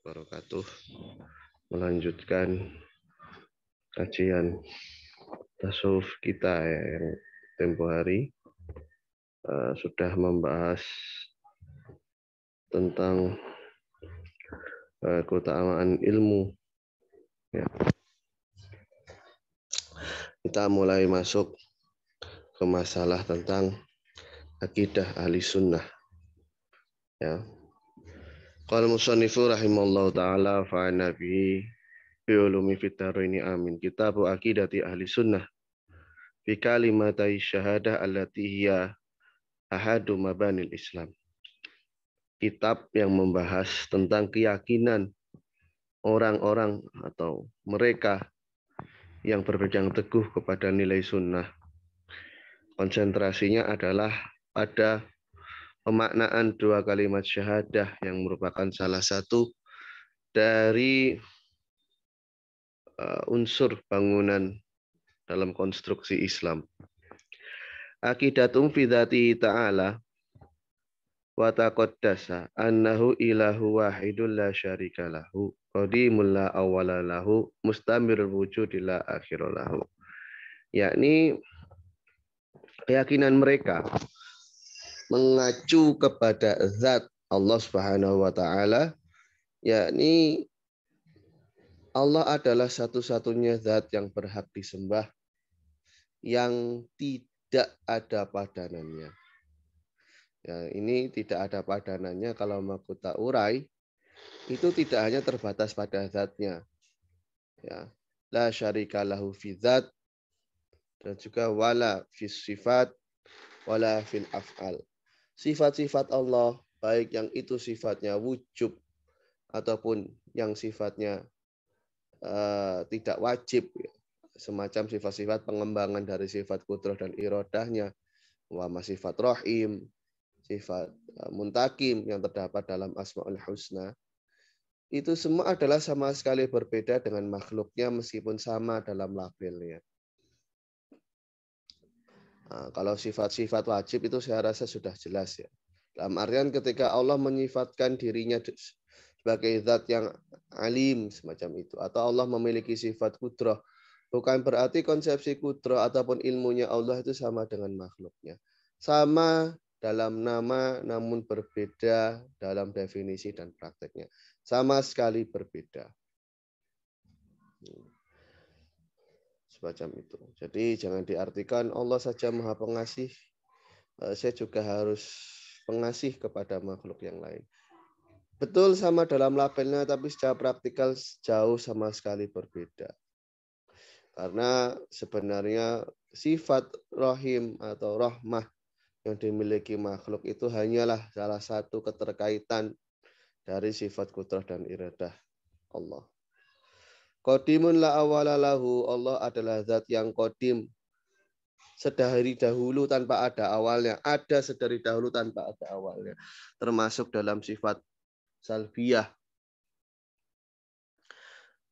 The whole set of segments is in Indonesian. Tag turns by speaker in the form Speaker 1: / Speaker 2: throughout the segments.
Speaker 1: wabarakatuh. Melanjutkan kajian tasawuf kita yang tempo hari sudah membahas tentang keutamaan ilmu. Ya. Kita mulai masuk ke masalah tentang akidah ahli sunnah. Ya. Qala musannifu rahimallahu ta'ala fa'ana bihi bi'ulumi fitaraini amin. Kitabu aqidati ahli sunnah fi kalimatai syahadah allati hiya ahadu mabanil Islam. Kitab yang membahas tentang keyakinan orang-orang atau mereka yang berpegang teguh kepada nilai sunnah. Konsentrasinya adalah pada pemaknaan dua kalimat syahadah yang merupakan salah satu dari unsur bangunan dalam konstruksi Islam. Aqidatum fi dzati ta'ala wa taqaddasa annahu ilahu wahidun la syarika lahu qadimul la awwala lahu mustamirul wujudi la akhira lahu. Yakni keyakinan mereka mengacu kepada zat Allah Subhanahu wa taala, yakni Allah adalah satu-satunya zat yang berhak disembah, yang tidak ada padanannya. Ya, ini tidak ada padanannya kalau mau kita urai, itu tidak hanya terbatas pada zatnya. Ya, la syarika lahu fi zat, dan juga wala fi sifat, wala fil af'al. Sifat-sifat Allah, baik yang itu sifatnya wujub ataupun yang sifatnya tidak wajib, semacam sifat-sifat pengembangan dari sifat qudrah dan iradahnya, sifat rahim, sifat muntakim yang terdapat dalam Asmaul Husna, itu semua adalah sama sekali berbeda dengan makhluknya meskipun sama dalam labelnya. Nah, kalau sifat-sifat wajib itu saya rasa sudah jelas ya. Dalam artian ketika Allah menyifatkan dirinya sebagai zat yang alim semacam itu, atau Allah memiliki sifat kudrah, bukan berarti konsepsi kudrah ataupun ilmunya Allah itu sama dengan makhluknya. Sama dalam nama namun berbeda dalam definisi dan prakteknya. Sama sekali berbeda. Semacam itu. Jadi jangan diartikan Allah saja Maha Pengasih, saya juga harus pengasih kepada makhluk yang lain. Betul sama dalam labelnya, tapi secara praktikal jauh sama sekali berbeda. Karena sebenarnya sifat rahim atau rahmah yang dimiliki makhluk itu hanyalah salah satu keterkaitan dari sifat qudrah dan iradah Allah. Qadimun la awwala lahu, Allah adalah zat yang qadim, sedari dahulu tanpa ada awalnya, ada sedari dahulu tanpa ada awalnya, termasuk dalam sifat salbiyah.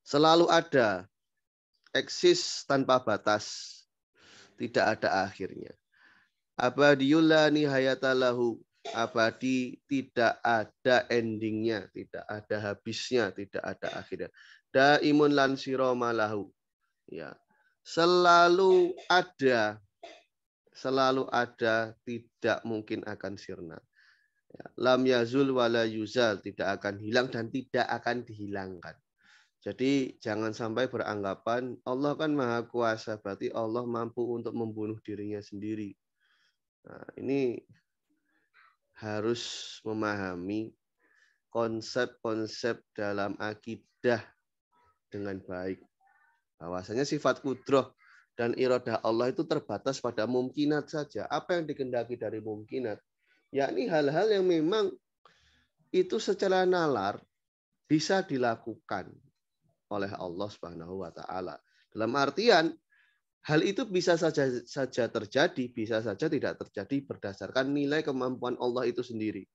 Speaker 1: Selalu ada, eksis tanpa batas, tidak ada akhirnya. Abadiyul la nihayata lahu, abadi tidak ada endingnya, tidak ada habisnya, tidak ada akhirnya. Daimun lan siroma lahu, ya, selalu ada, tidak mungkin akan sirna. Ya, lam yazul wala yuzal, tidak akan hilang dan tidak akan dihilangkan. Jadi jangan sampai beranggapan Allah kan maha kuasa, berarti Allah mampu untuk membunuh dirinya sendiri. Nah, ini harus memahami konsep-konsep dalam akidah dengan baik. Bahwasanya sifat kudrah dan iradah Allah itu terbatas pada mumkinat saja. Apa yang dikehendaki dari mumkinat? Yakni hal-hal yang memang itu secara nalar bisa dilakukan oleh Allah Subhanahu wa taala. Dalam artian hal itu bisa saja terjadi, bisa saja tidak terjadi berdasarkan nilai kemampuan Allah itu sendiri.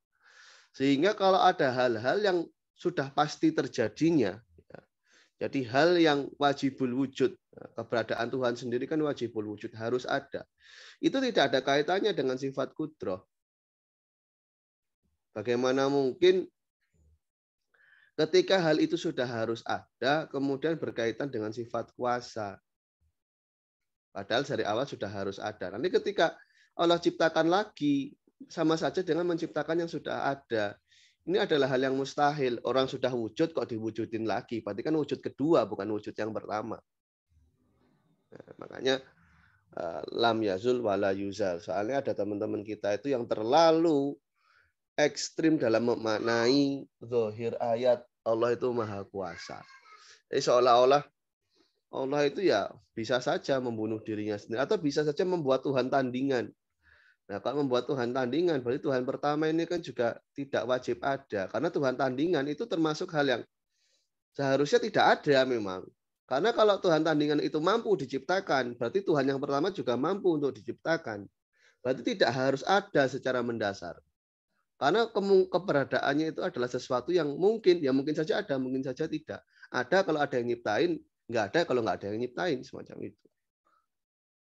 Speaker 1: Sehingga kalau ada hal-hal yang sudah pasti terjadinya, jadi hal yang wajibul wujud, keberadaan Tuhan sendiri kan wajibul wujud, harus ada. Itu tidak ada kaitannya dengan sifat kudrah. Bagaimana mungkin Ketika hal itu sudah harus ada, kemudian berkaitan dengan sifat kuasa. Padahal dari awal sudah harus ada. Nanti ketika Allah ciptakan lagi, sama saja dengan menciptakan yang sudah ada. Ini adalah hal yang mustahil. Orang sudah wujud kok diwujudin lagi. Berarti kan wujud kedua, bukan wujud yang pertama. Nah, makanya lam yazul wala yuzal. Soalnya ada teman-teman kita itu yang terlalu ekstrim dalam memaknai zahir ayat Allah itu maha kuasa. Jadi seolah-olah Allah itu ya bisa saja membunuh dirinya sendiri atau bisa saja membuat Tuhan tandingan. Nah, kalau membuat Tuhan tandingan, berarti Tuhan pertama ini kan juga tidak wajib ada. Karena Tuhan tandingan itu termasuk hal yang seharusnya tidak ada memang. Karena kalau Tuhan tandingan itu mampu diciptakan, berarti Tuhan yang pertama juga mampu untuk diciptakan. Berarti tidak harus ada secara mendasar. Karena keberadaannya itu adalah sesuatu yang mungkin, ya mungkin saja ada, mungkin saja tidak. Ada kalau ada yang nyiptain, nggak ada kalau nggak ada yang nyiptain, semacam itu.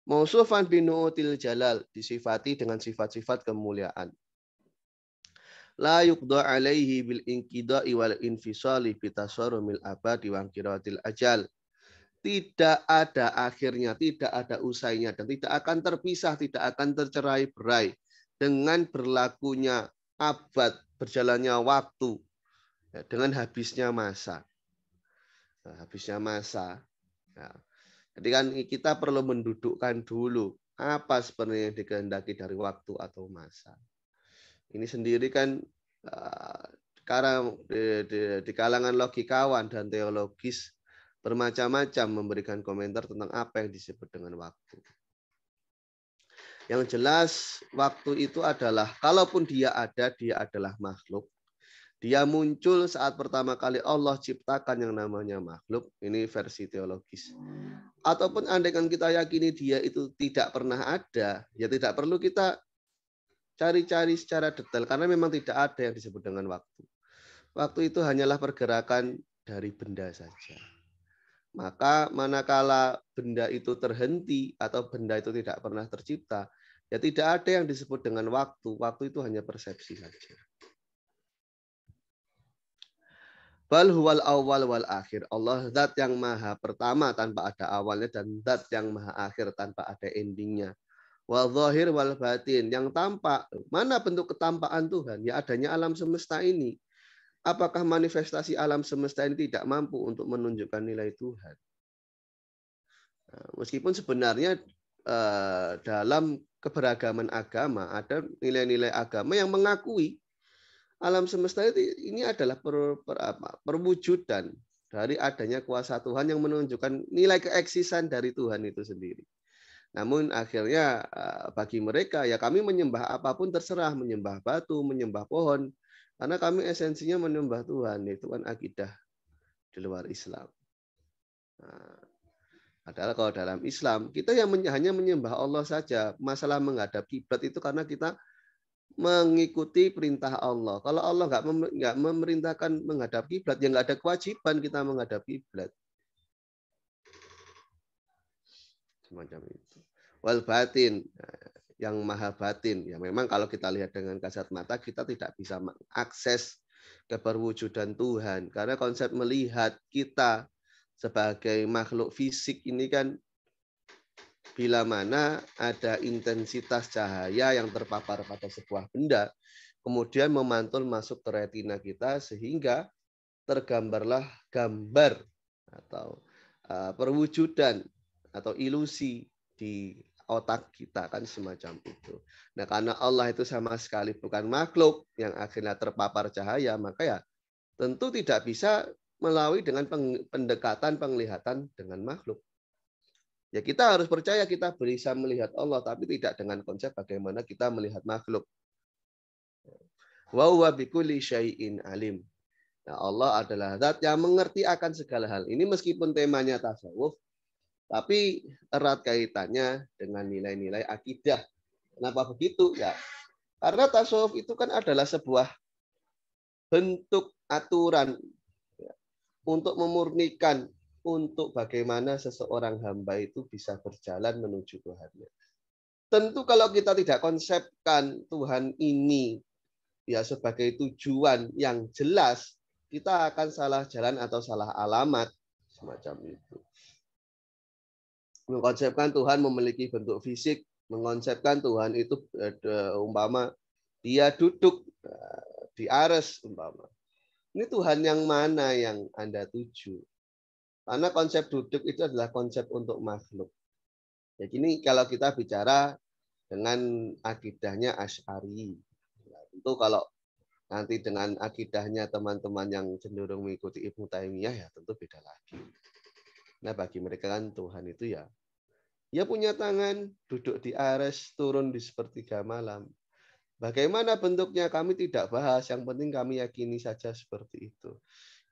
Speaker 1: Mausufan binu'util jalal, disifati dengan sifat-sifat kemuliaan. La yuqda alaihi bil inqida'i wal infisali bitasarrumil abadi wa inqiratil ajal. Tidak ada akhirnya, tidak ada usainya, dan tidak akan terpisah, tidak akan tercerai-berai dengan berlakunya abad, berjalannya waktu, dengan habisnya masa. Nah, habisnya masa. Nah, jadi kan kita perlu mendudukkan dulu apa sebenarnya yang dikehendaki dari waktu atau masa. Ini sendiri kan karena di kalangan logikawan dan teologis bermacam-macam memberikan komentar tentang apa yang disebut dengan waktu. Yang jelas waktu itu adalah, kalaupun dia ada, dia adalah makhluk. Dia muncul saat pertama kali Allah ciptakan yang namanya makhluk. Ini versi teologis. Ataupun andaikan kita yakini dia itu tidak pernah ada, ya tidak perlu kita cari-cari secara detail, karena memang tidak ada yang disebut dengan waktu. Waktu itu hanyalah pergerakan dari benda saja. Maka manakala benda itu terhenti atau benda itu tidak pernah tercipta, ya tidak ada yang disebut dengan waktu. Waktu itu hanya persepsi saja. Bal huwal awal wal akhir. Allah zat yang maha pertama tanpa ada awalnya dan zat yang maha akhir tanpa ada endingnya. Wal zahir wal batin, yang tampak. Mana bentuk ketampakan Tuhan? Ya adanya alam semesta ini. Apakah manifestasi alam semesta ini tidak mampu untuk menunjukkan nilai Tuhan? Meskipun sebenarnya dalam keberagaman agama ada nilai-nilai agama yang mengakui alam semesta ini adalah perwujudan dari adanya kuasa Tuhan yang menunjukkan nilai keeksisan dari Tuhan itu sendiri. Namun akhirnya bagi mereka ya kami menyembah apapun terserah, menyembah batu, menyembah pohon, karena kami esensinya menyembah Tuhan, itu kan akidah di luar Islam. Nah, padahal kalau dalam Islam kita yang hanya menyembah Allah saja. Masalah menghadap kiblat itu karena kita mengikuti perintah Allah. Kalau Allah nggak memerintahkan menghadap kiblat, ya nggak ada kewajiban kita menghadap kiblat. Semacam itu. Wal batin, yang maha batin. Ya memang kalau kita lihat dengan kasat mata kita tidak bisa mengakses keberwujudan Tuhan. Karena konsep melihat kita sebagai makhluk fisik ini kan bila mana ada intensitas cahaya yang terpapar pada sebuah benda, kemudian memantul masuk ke retina kita sehingga tergambarlah gambar atau perwujudan atau ilusi di otak kita, kan semacam itu. Nah, karena Allah itu sama sekali bukan makhluk yang akhirnya terpapar cahaya, maka ya tentu tidak bisa melalui dengan pendekatan penglihatan dengan makhluk. Ya kita harus percaya kita bisa melihat Allah, tapi tidak dengan konsep bagaimana kita melihat makhluk. Wa huwa bikulli syai'in alim. Nah, Allah adalah zat yang mengerti akan segala hal. Ini meskipun temanya tasawuf, tapi erat kaitannya dengan nilai-nilai akidah. Kenapa begitu? Ya, karena tasawuf itu kan adalah sebuah bentuk aturan untuk memurnikan untuk bagaimana seseorang hamba itu bisa berjalan menuju Tuhannya. Tentu kalau kita tidak konsepkan Tuhan ini ya sebagai tujuan yang jelas, kita akan salah jalan atau salah alamat semacam itu. Mengkonsepkan Tuhan memiliki bentuk fisik, mengkonsepkan Tuhan itu umpama dia duduk di ares umpama. Ini Tuhan yang mana yang Anda tuju? Karena konsep duduk itu adalah konsep untuk makhluk. Jadi ini kalau kita bicara dengan akidahnya Asy'ari. Nah, tentu kalau nanti dengan akidahnya teman-teman yang cenderung mengikuti Ibnu Taimiyah ya tentu beda lagi. Nah bagi mereka kan Tuhan itu ya punya tangan, duduk di ares, turun di sepertiga malam. Bagaimana bentuknya kami tidak bahas, yang penting kami yakini saja seperti itu.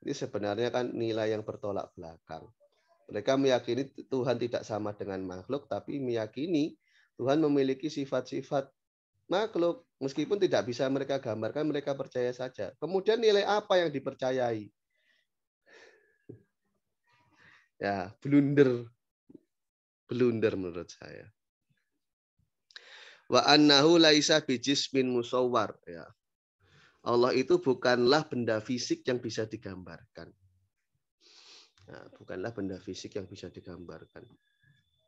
Speaker 1: Ini sebenarnya kan nilai yang bertolak belakang. Mereka meyakini Tuhan tidak sama dengan makhluk, tapi meyakini Tuhan memiliki sifat-sifat makhluk. Meskipun tidak bisa mereka gambarkan, mereka percaya saja. Kemudian nilai apa yang dipercayai? Ya, blunder menurut saya. Wa annahu laisa bijismin musawwar, ya. Allah itu bukanlah benda fisik yang bisa digambarkan. Nah, bukanlah benda fisik yang bisa digambarkan.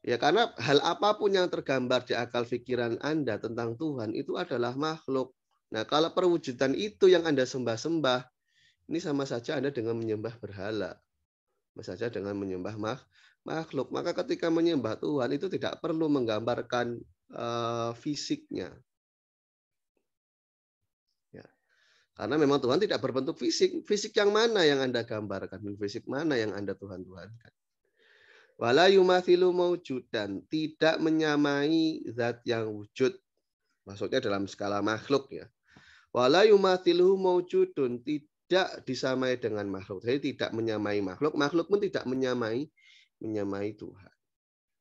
Speaker 1: Ya karena hal apapun yang tergambar di akal pikiran Anda tentang Tuhan itu adalah makhluk. Nah, kalau perwujudan itu yang Anda sembah-sembah, ini sama saja Anda dengan menyembah berhala. Sama saja dengan menyembah makhluk. Maka ketika menyembah Tuhan itu tidak perlu menggambarkan fisiknya. Ya. Karena memang Tuhan tidak berbentuk fisik. Fisik yang mana yang Anda gambarkan? Fisik mana yang Anda Tuhan-Tuhankan? Wala yumathilu maujudan, tidak menyamai zat yang wujud. Maksudnya dalam skala makhluk ya. Wala yumathilu maujudun, tidak disamai dengan makhluk. Jadi tidak menyamai makhluk, makhluk pun tidak menyamai Tuhan.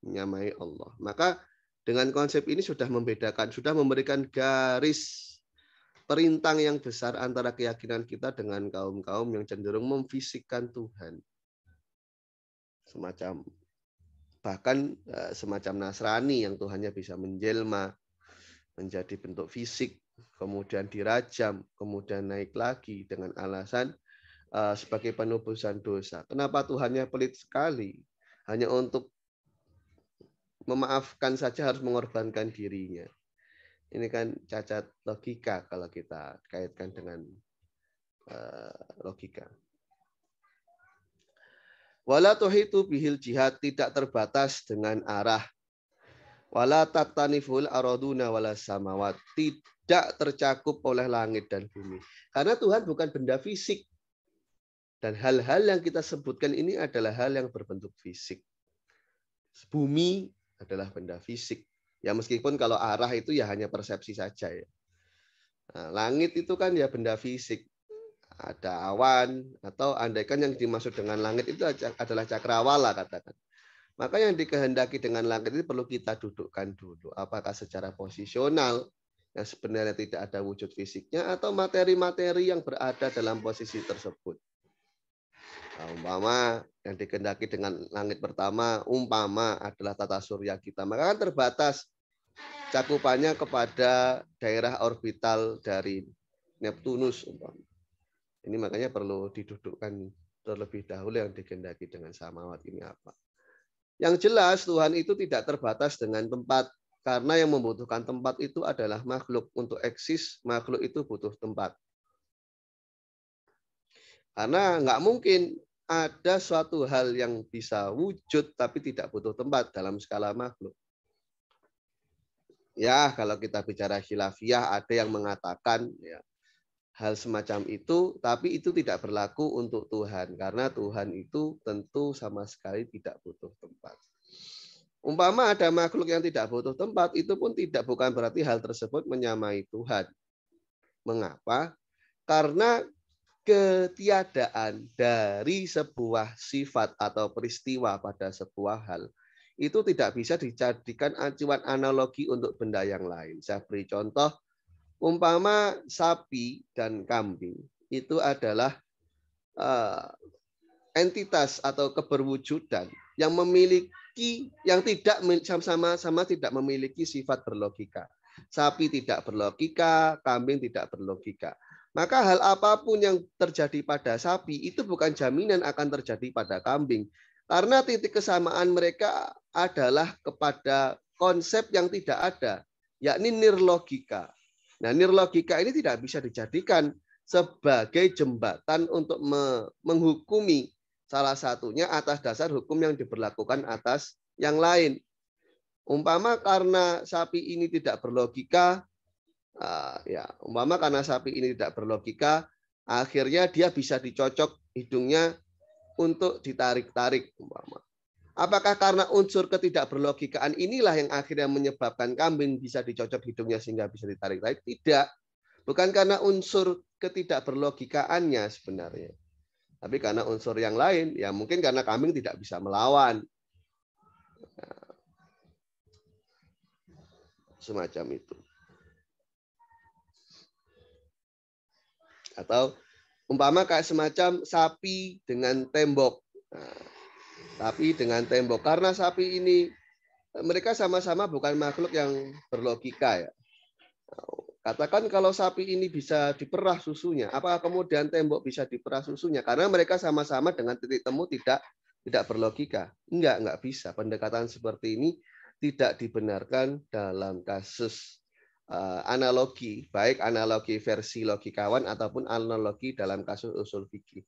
Speaker 1: Menyamai Allah. Maka dengan konsep ini sudah membedakan, sudah memberikan garis perintang yang besar antara keyakinan kita dengan kaum-kaum yang cenderung memfisikkan Tuhan. Bahkan semacam Nasrani yang Tuhannya bisa menjelma menjadi bentuk fisik, kemudian dirajam, kemudian naik lagi dengan alasan sebagai penebusan dosa. Kenapa Tuhannya pelit sekali? Hanya untuk memaafkan saja harus mengorbankan dirinya. Ini kan cacat logika kalau kita kaitkan dengan logika. Wala tuhitu bihil jihad, tidak terbatas dengan arah. Wala tataniful araduna wala samawat, tidak tercakup oleh langit dan bumi. Karena Tuhan bukan benda fisik. Dan hal-hal yang kita sebutkan ini adalah hal yang berbentuk fisik. Bumi adalah benda fisik. Ya meskipun kalau arah itu ya hanya persepsi saja ya. Nah, langit itu kan ya benda fisik. Ada awan atau andaikan yang dimaksud dengan langit itu adalah cakrawala katakan. Maka yang dikehendaki dengan langit itu perlu kita dudukkan dulu. Apakah secara posisional yang sebenarnya tidak ada wujud fisiknya atau materi-materi yang berada dalam posisi tersebut. Nah, umpama yang dikehendaki dengan langit pertama umpama adalah tata surya kita, maka kan terbatas cakupannya kepada daerah orbital dari Neptunus umpama. Ini makanya perlu didudukkan terlebih dahulu yang dikehendaki dengan samawat ini apa. Yang jelas Tuhan itu tidak terbatas dengan tempat, karena yang membutuhkan tempat itu adalah makhluk. Untuk eksis makhluk itu butuh tempat. Karena nggak mungkin ada suatu hal yang bisa wujud tapi tidak butuh tempat dalam skala makhluk. Ya, kalau kita bicara khilafiyah ada yang mengatakan ya, hal semacam itu, tapi itu tidak berlaku untuk Tuhan. Karena Tuhan itu tentu sama sekali tidak butuh tempat. Umpama ada makhluk yang tidak butuh tempat, itu pun bukan berarti hal tersebut menyamai Tuhan. Mengapa? Karena ketiadaan dari sebuah sifat atau peristiwa pada sebuah hal itu tidak bisa dijadikan acuan analogi untuk benda yang lain. Saya beri contoh, umpama sapi dan kambing itu adalah entitas atau keberwujudan yang memiliki yang tidak sama-sama tidak memiliki sifat berlogika. Sapi tidak berlogika, kambing tidak berlogika. Maka hal apapun yang terjadi pada sapi itu bukan jaminan akan terjadi pada kambing. Karena titik kesamaan mereka adalah kepada konsep yang tidak ada, yakni nirlogika. Nah, nirlogika ini tidak bisa dijadikan sebagai jembatan untuk menghukumi salah satunya atas dasar hukum yang diberlakukan atas yang lain. Umpama karena sapi ini tidak berlogika, akhirnya dia bisa dicocok hidungnya untuk ditarik-tarik. Apakah karena unsur ketidakberlogikaan inilah yang akhirnya menyebabkan kambing bisa dicocok hidungnya sehingga bisa ditarik-tarik? Tidak. Bukan karena unsur ketidakberlogikaannya sebenarnya. Tapi karena unsur yang lain, ya mungkin karena kambing tidak bisa melawan. Semacam itu. Atau umpama kayak semacam sapi dengan tembok. Nah, sapi dengan tembok. Karena sapi ini mereka sama-sama bukan makhluk yang berlogika ya. Katakan kalau sapi ini bisa diperah susunya, apakah kemudian tembok bisa diperah susunya? Karena mereka sama-sama dengan titik temu tidak berlogika. Enggak bisa. Pendekatan seperti ini tidak dibenarkan dalam kasus analogi, baik analogi versi logikawan ataupun analogi dalam kasus usul fikih.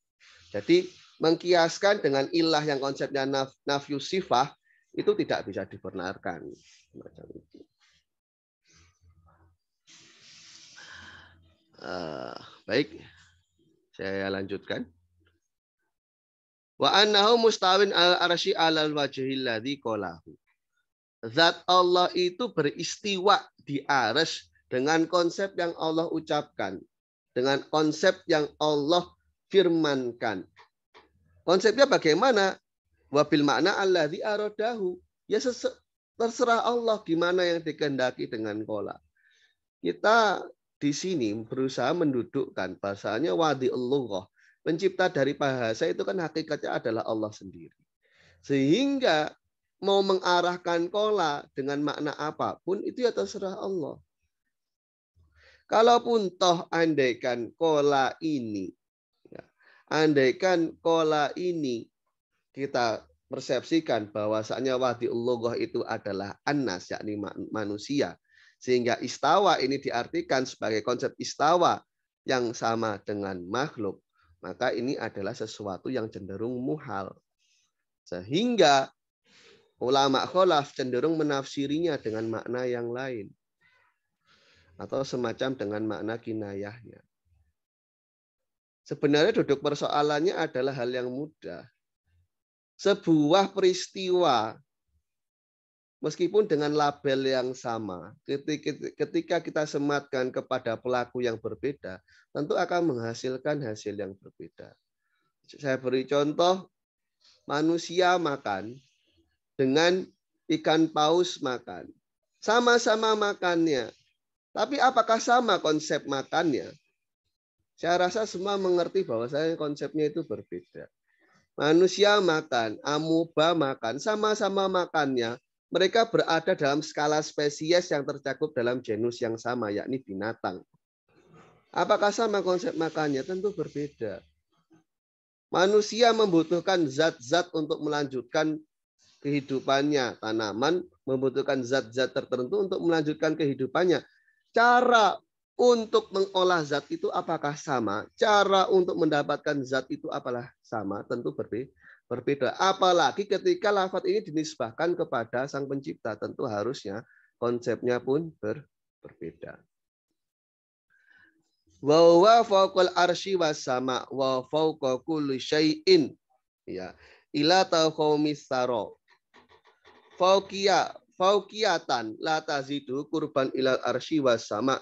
Speaker 1: Jadi mengkiaskan dengan ilah yang konsepnya nafyu sifah itu tidak bisa dibenarkan. Macam itu. Baik, saya lanjutkan. Wa annahu mustawin al-arsy 'alal wajhil ladzi qalahu. Zat Allah itu beristiwa di arsy dengan konsep yang Allah ucapkan, dengan konsep yang Allah firmankan. Konsepnya bagaimana? Wabil makna alladzi aradahu. Ya terserah Allah gimana yang dikehendaki dengan qala. Kita di sini berusaha mendudukkan bahasanya wadi'ullah. Pencipta dari bahasa itu kan hakikatnya adalah Allah sendiri. Sehingga mau mengarahkan qala dengan makna apapun itu ya terserah Allah. Kalaupun toh andaikan qala ini kita persepsikan bahwasanya wadi'ullah itu adalah annas, yakni manusia. Sehingga istawa ini diartikan sebagai konsep istawa yang sama dengan makhluk. Maka ini adalah sesuatu yang cenderung muhal. Sehingga ulama kholaf cenderung menafsirinya dengan makna yang lain. Atau semacam dengan makna kinayahnya. Sebenarnya duduk persoalannya adalah hal yang mudah. Sebuah peristiwa, meskipun dengan label yang sama, ketika kita sematkan kepada pelaku yang berbeda, tentu akan menghasilkan hasil yang berbeda. Saya beri contoh, manusia makan dengan ikan paus makan. Sama-sama makannya. Tapi apakah sama konsep makannya? Saya rasa semua mengerti bahwa konsepnya itu berbeda. Manusia makan, amuba makan, sama-sama makannya. Mereka berada dalam skala spesies yang tercakup dalam genus yang sama, yakni binatang. Apakah sama konsep makannya? Tentu berbeda. Manusia membutuhkan zat-zat untuk melanjutkan kehidupannya. Tanaman membutuhkan zat-zat tertentu untuk melanjutkan kehidupannya. Cara untuk mengolah zat itu apakah sama? Cara untuk mendapatkan zat itu apalah sama? Tentu berbeda. Apalagi ketika lafaz ini dinisbahkan kepada Sang Pencipta, tentu harusnya konsepnya pun berbeda. Wa huwa fawqal arsy was sama wa fawqa kulli syai'in. Ya, ila taqaumis sara. Fauqiyatan la tazidu kurban ilal arsy was sama.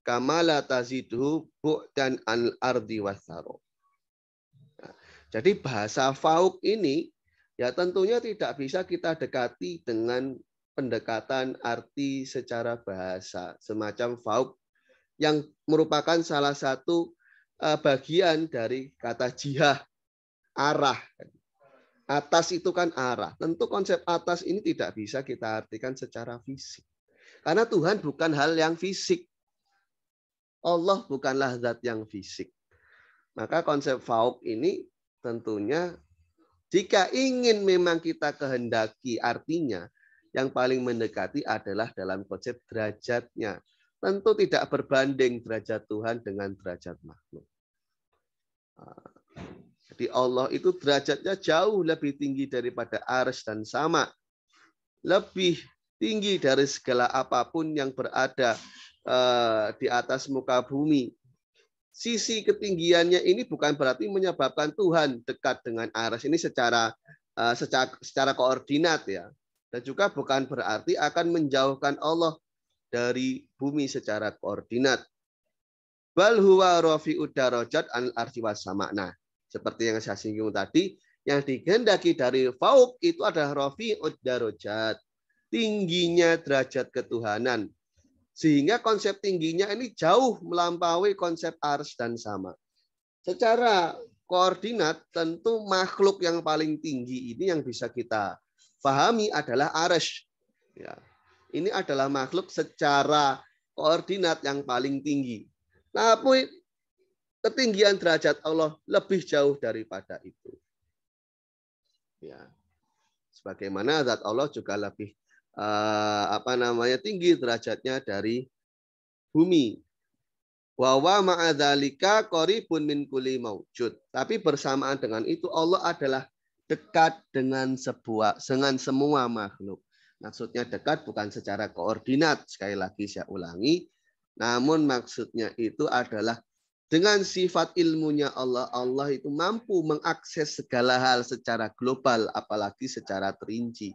Speaker 1: Kamala tazidu bu'dan al ardi wasaro. Nah, jadi bahasa fauk ini ya tentunya tidak bisa kita dekati dengan pendekatan arti secara bahasa semacam fauk yang merupakan salah satu bagian dari kata jihah, arah. Atas itu kan arah. Tentu konsep atas ini tidak bisa kita artikan secara fisik. Karena Tuhan bukan hal yang fisik. Allah bukanlah zat yang fisik. Maka konsep fauq ini tentunya jika ingin memang kita kehendaki artinya yang paling mendekati adalah dalam konsep derajatnya. Tentu tidak berbanding derajat Tuhan dengan derajat makhluk. Jadi Allah itu derajatnya jauh lebih tinggi daripada arsy dan sama. Lebih tinggi dari segala apapun yang berada di atas muka bumi. Sisi ketinggiannya ini bukan berarti menyebabkan Tuhan dekat dengan arsy ini secara koordinat ya. Dan juga bukan berarti akan menjauhkan Allah dari bumi secara koordinat. Bal huwa rafi'ud darajat anil arsy was sama. Nah, seperti yang saya singgung tadi, yang dikehendaki dari fauq itu adalah rafi'ud darajat, tingginya derajat ketuhanan. Sehingga konsep tingginya ini jauh melampaui konsep arsy dan sama. Secara koordinat tentu makhluk yang paling tinggi ini yang bisa kita pahami adalah arsy. Ya. Ini adalah makhluk secara koordinat yang paling tinggi. Tapi ketinggian derajat Allah lebih jauh daripada itu. Ya. Sebagaimana zat Allah juga lebih tinggi derajatnya dari bumi. Wa wa ma'adzalika qaribun min kulli maujud. Tapi bersamaan dengan itu Allah adalah dekat dengan semua makhluk. Maksudnya dekat bukan secara koordinat, sekali lagi saya ulangi, namun maksudnya itu adalah dengan sifat ilmunya Allah, Allah itu mampu mengakses segala hal secara global, apalagi secara terinci.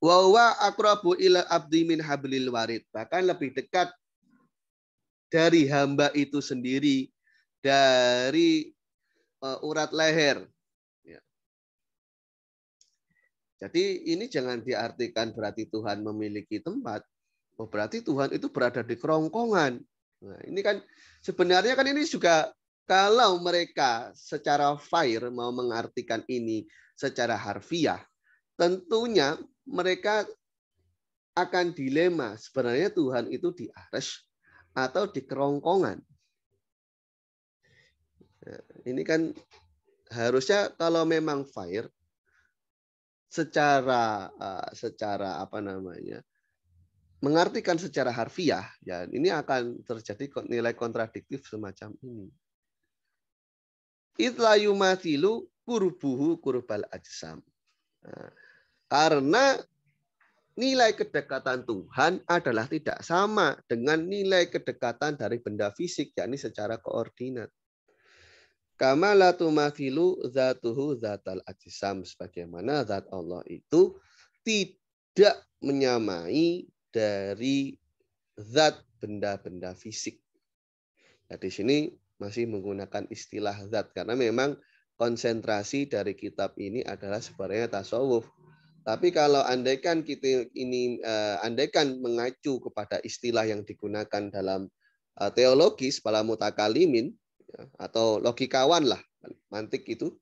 Speaker 1: Wa huwa aqrabu ila abdi min hablil warid. Bahkan lebih dekat dari hamba itu sendiri dari urat leher. Ya. Jadi ini jangan diartikan berarti Tuhan memiliki tempat. Oh, berarti Tuhan itu berada di kerongkongan. Nah, ini kan sebenarnya kan ini juga kalau mereka secara fair mau mengartikan ini secara harfiah, tentunya mereka akan dilema sebenarnya Tuhan itu di arsy atau di kerongkongan. Nah, ini kan harusnya kalau memang fair secara mengartikan secara harfiah, ya ini akan terjadi nilai kontradiktif semacam ini. Itla yumathilu kurbuhu kurbal ajsam. Nah, karena nilai kedekatan Tuhan adalah tidak sama dengan nilai kedekatan dari benda fisik, yakni secara koordinat. Kama la tumathilu zatuhu zatal ajsam, sebagaimana zat Allah itu tidak menyamai dari zat benda-benda fisik. Nah, di sini masih menggunakan istilah zat karena memang konsentrasi dari kitab ini adalah sebenarnya tasawuf. Tapi kalau andaikan mengacu kepada istilah yang digunakan dalam teologis para mutakalimin atau logikawan lah, mantik itu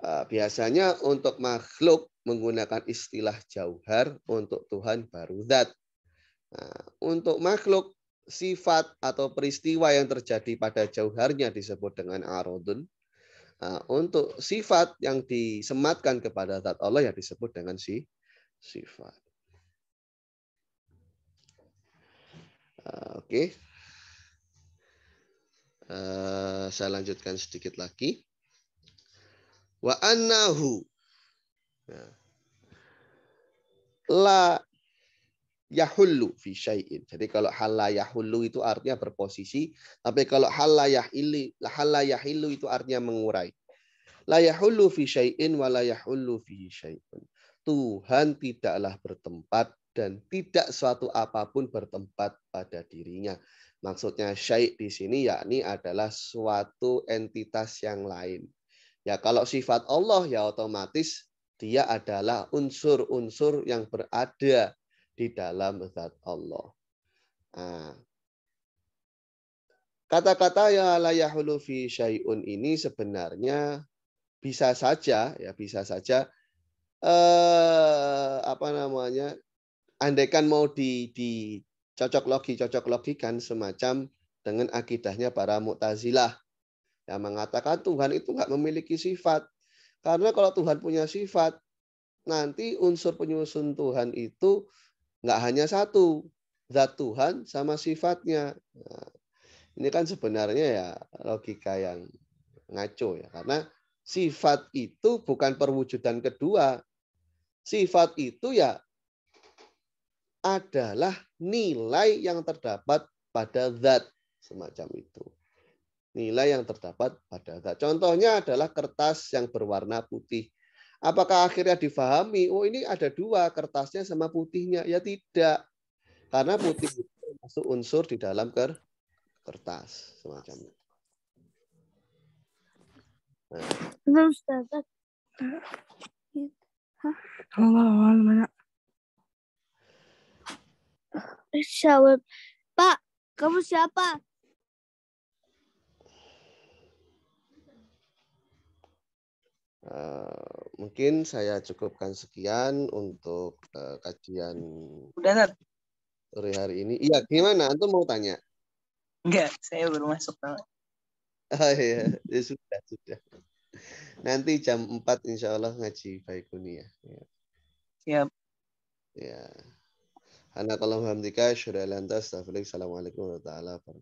Speaker 1: biasanya untuk makhluk menggunakan istilah jauhar, untuk Tuhan baru zat. Nah, untuk makhluk sifat atau peristiwa yang terjadi pada jauharnya disebut dengan arodun. Nah, untuk sifat yang disematkan kepada zat Allah yang disebut dengan sifat. Oke. Saya lanjutkan sedikit lagi. Wa annahu la yahullu fi syai'in. Jadi kalau hal la yahullu itu artinya berposisi, tapi kalau hal la yahillu itu artinya mengurai. La yahullu fi syai'in wa la yahullu fi syai'un. Tuhan tidaklah bertempat dan tidak suatu apapun bertempat pada dirinya. Maksudnya syai' di sini yakni adalah suatu entitas yang lain. Ya kalau sifat Allah ya otomatis dia adalah unsur-unsur yang berada di dalam zat Allah. Nah, kata-kata ya la yahulu fi syai'un ini sebenarnya bisa saja andaikan mau cocok logikan semacam dengan akidahnya para Mu'tazilah yang mengatakan Tuhan itu nggak memiliki sifat. Karena kalau Tuhan punya sifat, nanti unsur penyusun Tuhan itu nggak hanya satu, zat Tuhan sama sifatnya. Nah, ini kan sebenarnya ya logika yang ngaco ya, karena sifat itu bukan perwujudan kedua. Sifat itu ya adalah nilai yang terdapat pada zat, semacam itu. Nilai yang terdapat pada zat. Contohnya adalah kertas yang berwarna putih. Apakah akhirnya difahami, oh ini ada dua, kertasnya sama putihnya? Ya tidak. Karena putih itu masuk unsur di dalam kertas, semacam itu.
Speaker 2: Pak, kamu siapa?
Speaker 1: Mungkin saya cukupkan sekian untuk kajian sore hari ini. Iya, gimana? Antum mau tanya?
Speaker 3: Enggak, saya baru masuk.
Speaker 1: Oh iya, ya, sudah. Nanti jam 4 insya Allah ngaji Baikunia. Ya.
Speaker 3: Siap.
Speaker 1: Ya. Anakallahu hamdika, syurah lantas, Assalamualaikum warahmatullahi wabarakatuh.